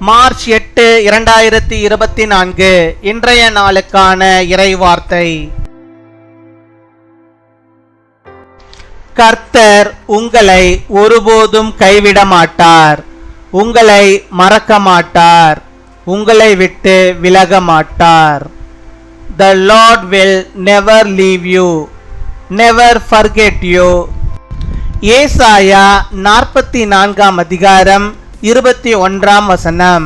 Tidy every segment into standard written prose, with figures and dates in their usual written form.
March 8, 2024 இன்றைய நாளுக்கான இறைவார்த்தை. கர்த்தர் உங்களை ஒருபோதும் கைவிட மாட்டார், உங்களை மறக்க மாட்டார், உங்களை விட்டு விலக மாட்டார். The Lord will never leave you, never forget you. ஏசாயா 44 அதிகாரம் 21 வசனம்.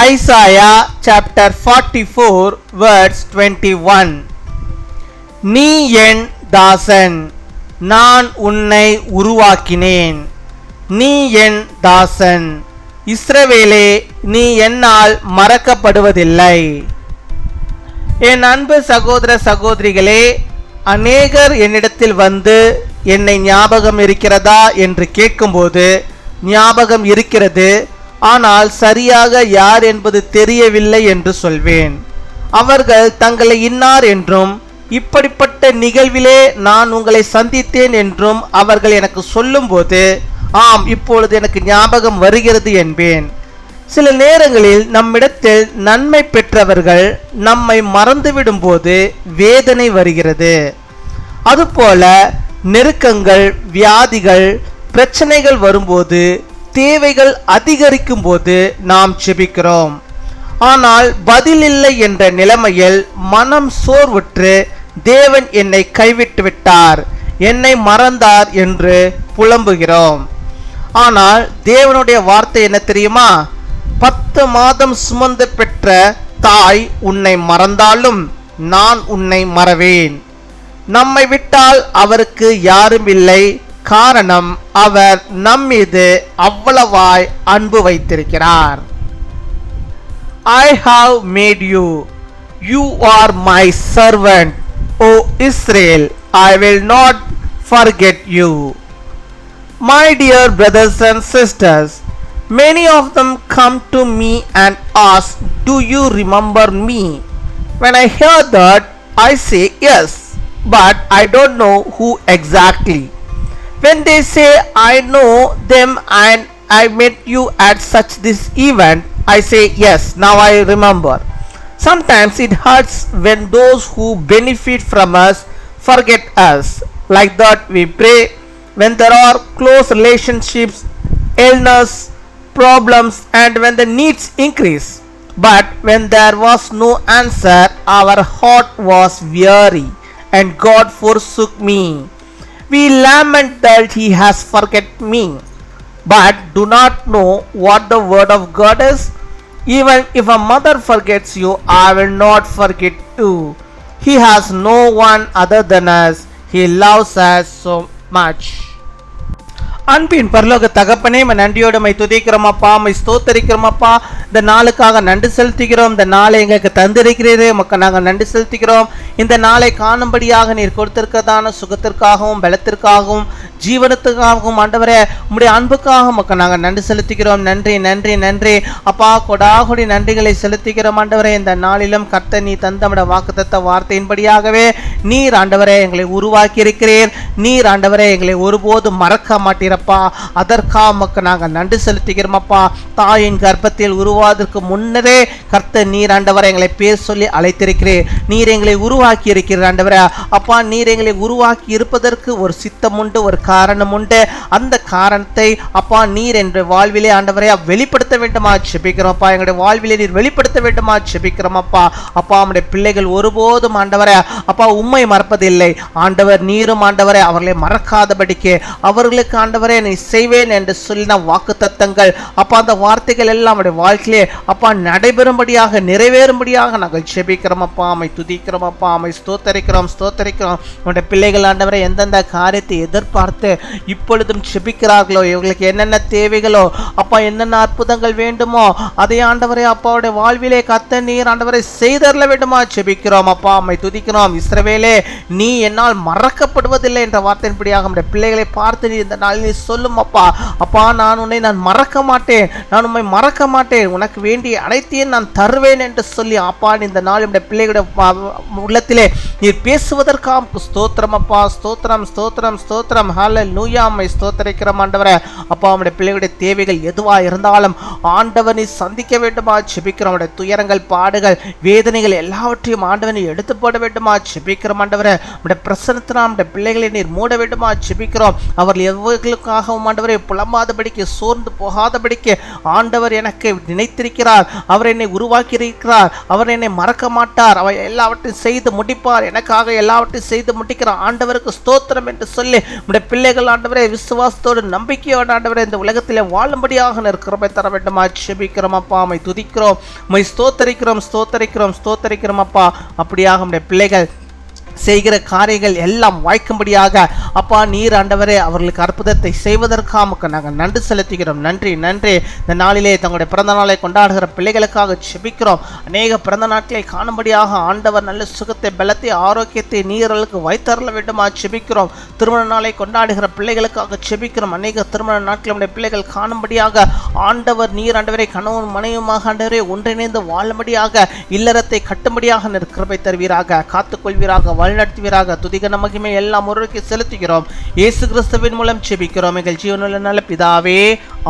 Isaiah chapter 44 verse 21. நீ என் தாசன், நான் உன்னை உருவாக்கினேன். நீ என் தாசன், இஸ்ரவேலே, நீ என்னால் மறக்கப்படுவதில்லை. என் அன்பு சகோதர சகோதரிகளே, அநேகர் என்னிடத்தில் வந்து என்னை ஞாபகம் இருக்கிறதா என்று கேட்கும்போது ஞாபகம் இருக்கிறது, ஆனால் சரியாக யார் என்பது தெரியவில்லை என்று சொல்வேன். அவர்கள் தங்களை இன்னார் என்றும் இப்படிப்பட்ட நிகழ்விலே நான் உங்களை சந்தித்தேன் என்றும் அவர்கள் எனக்கு சொல்லும்போது ஆம், இப்பொழுது எனக்கு ஞாபகம் வருகிறது என்பேன். சில நேரங்களில் நம்மிடத்தில் நன்மை பெற்றவர்கள் நம்மை மறந்துவிடும் போது வேதனை வருகிறது. அதுபோல நெருக்கங்கள், வியாதிகள், பிரச்சனைகள் வரும்போது, தேவைகள் அதிகரிக்கும் போது நாம் ஜெபிக்கிறோம். ஆனால் பதில் இல்லை என்ற நிலைமையில் மனம் சோர்வுற்று தேவன் என்னை கைவிட்டு விட்டார், என்னை மறந்தார் என்று புலம்புகிறோம். ஆனால் தேவனுடைய வார்த்தை என்ன தெரியுமா? 10 மாதம் சுமந்து பெற்ற தாய் உன்னை மறந்தாலும் நான் உன்னை மறவேன். நம்மை விட்டால் அவருக்கு யாரும் இல்லை. காரணம், அவர் நம் மீது அவ்வளவாய் அன்பு வைத்திருக்கிறார். I have made you. You are my servant, O Israel. I will not forget you. My dear brothers and sisters, many of them come to me and ask, do you remember me? When I hear that, I say yes, but I don't know who exactly. When they say I know them and I met you at such this event, I say yes, now I remember. Sometimes it hurts when those who benefit from us forget us. Like that we pray when there are close relationships, illness, problems, and when the needs increase. But when there was no answer, our heart was weary and God forsook me. We lament that he has forgotten me, but do not know what the word of God is. Even if a mother forgets you, I will not forget you. He has no one other than us. He loves us so much. அன்பின் பரலோக தகப்பனே, நன்றியோடு my துதிக்கிறோம் அப்பா, my ஸ்தோத்தரிக்கிறோம் அப்பா. இந்த நாளுக்காக நன்றி செலுத்துகிறோம். இந்த நாளை எங்களுக்கு தந்திருக்கிறீரே, மக்கள் நாங்கள் நன்றி செலுத்துகிறோம். இந்த நாளை காணும்படியாக நீர் கொடுத்திருக்கிறதான சுகத்திற்காகவும் பலத்திற்காகவும் ஜீவனத்துக்காகவும் ஆண்டவரே, உம்முடைய அன்புக்காக மக்கள் நாங்கள் நன்றி செலுத்துகிறோம். நன்றி நன்றி நன்றி அப்பா, கொடாகுடி நன்றிகளை செலுத்துகிறோம் ஆண்டவரே. இந்த நாளிலும் கர்த்தர் நீ தந்தமிட வாக்குத்தத்த வார்த்தையின்படியாகவே நீர் ஆண்டவரே எங்களை உருவாக்கி இருக்கிறீர். நீர் ஆண்டவரே எங்களை ஒருபோதும் மறக்க மாட்டீரப்பா. அதற்காக மக்கள் நாங்கள் நன்றி செலுத்துகிறோம் அப்பா. தாயின் கர்ப்பத்தில் உருவாவதற்கு முன்னரே கர்த்தர் நீர் ஆண்டவரை எங்களை பேர் சொல்லி அழைத்திருக்கிறீர். நீர் எங்களை உருவாக்கி இருக்கிறீர் ஆண்டவரே. அப்பா, நீர் எங்களை உருவாக்கி இருப்பதற்கு ஒரு சித்தம் உண்டு, ஒரு காரணம் உண்டு. அந்த காரணத்தை அப்பா நீர் என்ற வாழ்விலே ஆண்டவரை வெளிப்படுத்த வேண்டுமா ஜெபிக்கிறோம் அப்பா. எங்களுடைய வாழ்விலே நீர் வெளிப்படுத்த வேண்டுமா ஜெபிக்கிறோம் அப்பா. அப்பா, நம்முடைய பிள்ளைகள் ஒருபோதும் ஆண்டவரே அப்பா உம்மை மறப்பதில்லை ஆண்டவர். நீரும் ஆண்டவரே அவர்களை மறக்காதபடிக்கு அவர்களுக்கு ஆண்டவரே நீ செய்வேன் என்று சொல்லின வாக்கு தத்தங்கள் அப்பா, அந்த வார்த்தைகள் எல்லாம் நம்முடைய வாழ்க்கையிலே அப்பா நடைபெறும்படியாக நிறைவேறும்படியாக நாங்கள் ஜெபிக்கிறோம் அப்பா. அமை துதிக்கிறோம் அப்பா, அமை ஸ்தோத்தரிக்கிறோம் ஸ்தோத்தரிக்கிறோம். நம்முடைய பிள்ளைகள் ஆண்டவரை எந்தெந்த காரியத்தை எதிர்பார்த்து இப்பொழுதும் ஜெபிக்கிறார்களோ, இவர்களுக்கு என்னென்ன தேவைகளோ அப்பா, என்னென்ன அற்புதங்கள் வேண்டுமோ அதை ஆண்டவரே அப்பாவுடைய வாழ்விலே கர்த்தர் நீர் ஆண்டவரை செய்தரல வேண்டுமா ஜெபிக்கிறோம் அப்பா. அம்மை துதிக்கிறோம். இஸ்ரவேலே, நீ என்னால் மறக்கப்படுவதில்லை என்ற வார்த்தையின்படியாக நம்முடைய பிள்ளைகளை பார்த்து நீ இந்த நாளில் நீ சொல்லும் அப்பா. அப்பா, நான் உன்னை நான் மறக்க மாட்டேன், நான் உண்மை மறக்க மாட்டேன், உனக்கு வேண்டிய அனைத்தையும் நான் தருவேன் என்று சொல்லி அப்பா இந்த நாள் நம்முடைய பிள்ளைகளுடைய உள்ளத்திலே நீர் பேசுவதற்காக ஸ்தோத்திரம் அப்பா. ஸ்தோத்திரம் ஸ்தோத்திரம் ஸ்தோத்திரம். ஹல்லேலூயா. உம்மை ஸ்தோத்திரிக்கிறோம் ஆண்டவரே. அப்பா உம்முடைய பிள்ளைகளுடைய தேவைகள் எதுவா இருந்தாலும் ஆண்டவர் நீ சந்திக்க வேண்டுமா ஜெபிக்கிறோம். உம்முடைய துயரங்கள், பாடுகள், வேதனைகள் எல்லாவற்றையும் ஆண்டவர் நீ எடுத்து போட வேண்டுமா ஜெபிக்கிறோம் ஆண்டவரே. உம்முடைய பிரசன்னத்தினால் நம்முடைய பிள்ளைகளை நீர் மூட வேண்டுமா ஜெபிக்கிறோம். அவர்கள் எவ்வளவுக்காகவும் ஆண்டவரை புலம்பாதபடிக்கு, சோர்ந்து போகாதபடிக்கு ஆண்டவர் எனக்கு நினைத்திருக்கிறார். அவர் என்னை உருவாக்கி இருக்கிறார். அவர் என்னை மறக்க மாட்டார். அவர் எல்லாவற்றையும் செய்து முடிப்பார். எனக்காக எல்லாவற்றையும் செய்து முடிக்கிறார். ஆண்டவருக்கு ஸ்தோத்திரம் என்று சொல்லி உடைய பிள்ளைகள் ஆண்டவரே விசுவாசத்தோடு நம்பிக்கையோடு ஆண்டவரே இந்த உலகத்திலே வாழும்படியாக நிற்கிறோம் தர வேண்டுமா ஜெபிக்கிறோம் அப்பா. உம்மை துதிக்கிறோம், உம்மை ஸ்தோத்தரிக்கிறோம், ஸ்தோத்தரிக்கிறோம், ஸ்தோத்தரிக்கிறோம் அப்பா. அப்படியாக உடைய பிள்ளைகள் செய்கிற காரியங்கள் எல்லாம் வாய்க்கும்படியாக அப்பா நீர் ஆண்டவரே அவர்களுக்கு அற்புதத்தை செய்வதற்காக நாங்கள் நன்றி செலுத்துகிறோம். நன்றி நன்றி. இந்த நாளிலே தங்களுடைய பிறந்த நாளை கொண்டாடுகிற பிள்ளைகளுக்காக ஜெபிக்கிறோம். அநேக பிறந்த நாட்களை காணும்படியாக ஆண்டவர் நல்ல சுகத்தை, பலத்தை, ஆரோக்கியத்தை நீர்களுக்கு வைத்தரல வேண்டுமா ஜெபிக்கிறோம். திருமண நாளை கொண்டாடுகிற பிள்ளைகளுக்காக ஜெபிக்கிறோம். அநேக திருமண நாட்களுடைய பிள்ளைகள் காணும்படியாக ஆண்டவர் நீர் ஆண்டவரை கணவன் மனைவியுமாக ஆண்டவரை ஒன்றிணைந்து வாழும்படியாக இல்லறத்தை கட்டும்படியாக நிற்கிறபை தருவீராக, காத்துக்கொள்வீராக, வழிநடத்துவீராக. துதிகன மகிமை எல்லாம் ஒருவருக்கு செலுத்துகிறோம். இயேசு கிறிஸ்துவின் மூலம் ஜெபிக்கிறோம் எங்கள் ஜீவனுள்ள நல்ல பிதாவே,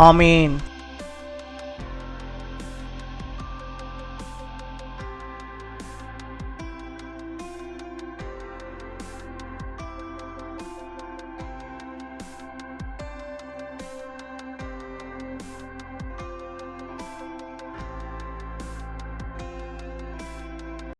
ஆமீன்.